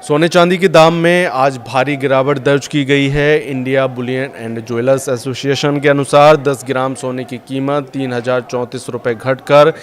सोने चांदी के दाम में आज भारी गिरावट दर्ज की गई है। India Boolean and jewellers association के अनुसार 10 ग्राम सोने की कीमत 3,034 रुपये घटकर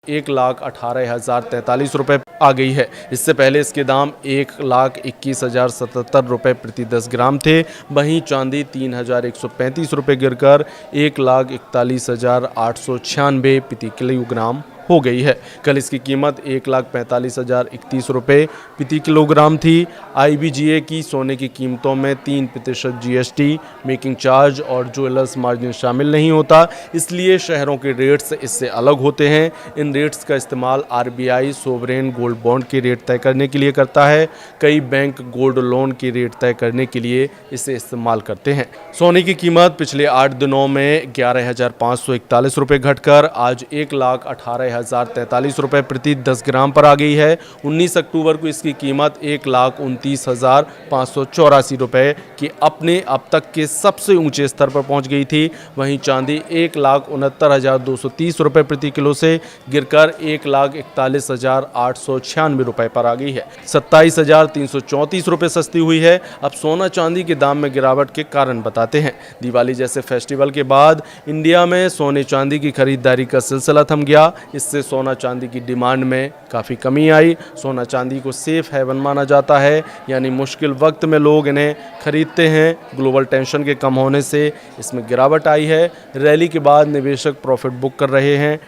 1,18,043 रुपये आ गई है। इससे पहले इसके दाम 1,21,077 रुपये प्रति 10 ग्राम थे। वहीं चांदी 3,135 रुपये गिरकर 1,41,896 प्रति किलोग्राम हो गई है। कल इसकी कीमत 1,45,031 रुपये प्रति किलोग्राम थी। IBGA की सोने की कीमतों में 3% GST, मेकिंग चार्ज और ज्वेलर्स मार्जिन शामिल नहीं होता, इसलिए शहरों के रेट्स इससे अलग होते हैं। इन रेट्स का इस्तेमाल RBI सोवरेन गोल्ड बॉन्ड के रेट तय करने के लिए करता है। कई बैंक गोल्ड लोन के रेट तय करने के लिए इसे इस्तेमाल करते हैं। सोने की कीमत पिछले 8 दिनों में 11,541 रुपये घटकर आज 1,18,043 रुपये प्रति 10 ग्राम पर आ गई है। 19 अक्टूबर को इसकी कीमत 1,29,584 रुपये की अपने अब तक के सबसे ऊंचे स्तर पर पहुंच गई थी। वहीं चांदी 1,69,230 रुपये प्रति किलो से गिरकर 1,41,896 रुपये पर आ गई है। 27,334 रुपये सस्ती हुई है। अब सोना चांदी के दाम में गिरावट के कारण बताते हैं। दिवाली जैसे फेस्टिवल के बाद इंडिया में सोने चांदी की खरीदारी का सिलसिला थम गया। इससे सोना चांदी की डिमांड में काफ़ी कमी आई। सोना चांदी को सेफ हेवन माना जाता है, यानी मुश्किल वक्त में लोग इन्हें खरीदते हैं। ग्लोबल टेंशन के कम होने से इसमें गिरावट आई है। रैली के बाद निवेशक प्रॉफिट बुक कर रहे हैं।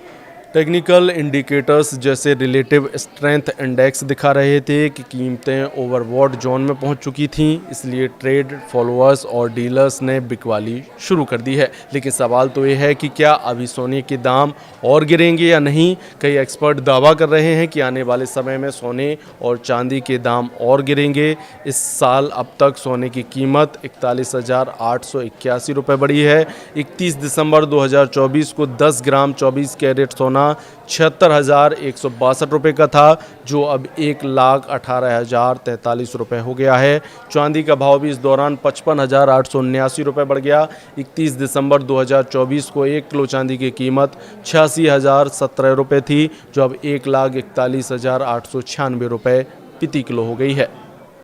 टेक्निकल इंडिकेटर्स जैसे रिलेटिव स्ट्रेंथ इंडेक्स दिखा रहे थे कि कीमतें ओवरबॉट जोन में पहुंच चुकी थीं, इसलिए ट्रेड फॉलोअर्स और डीलर्स ने बिकवाली शुरू कर दी है। लेकिन सवाल तो ये है कि क्या अभी सोने के दाम और गिरेंगे या नहीं। कई एक्सपर्ट दावा कर रहे हैं कि आने वाले समय में सोने और चांदी के दाम और गिरेंगे। इस साल अब तक सोने की कीमत 41,881 रुपये बढ़ी है। 31 दिसंबर 2024 को 10 ग्राम 24 कैरेट सोना 76,162 रुपये का था, जो अब 1,18,043 रुपये हो गया है। चांदी का भाव भी इस दौरान 55,879 रुपये बढ़ गया। 31 दिसंबर 2024 को 1 किलो चांदी की कीमत 86,017 रुपये थी, जो अब 1,41,896 रुपये प्रति किलो हो गई है।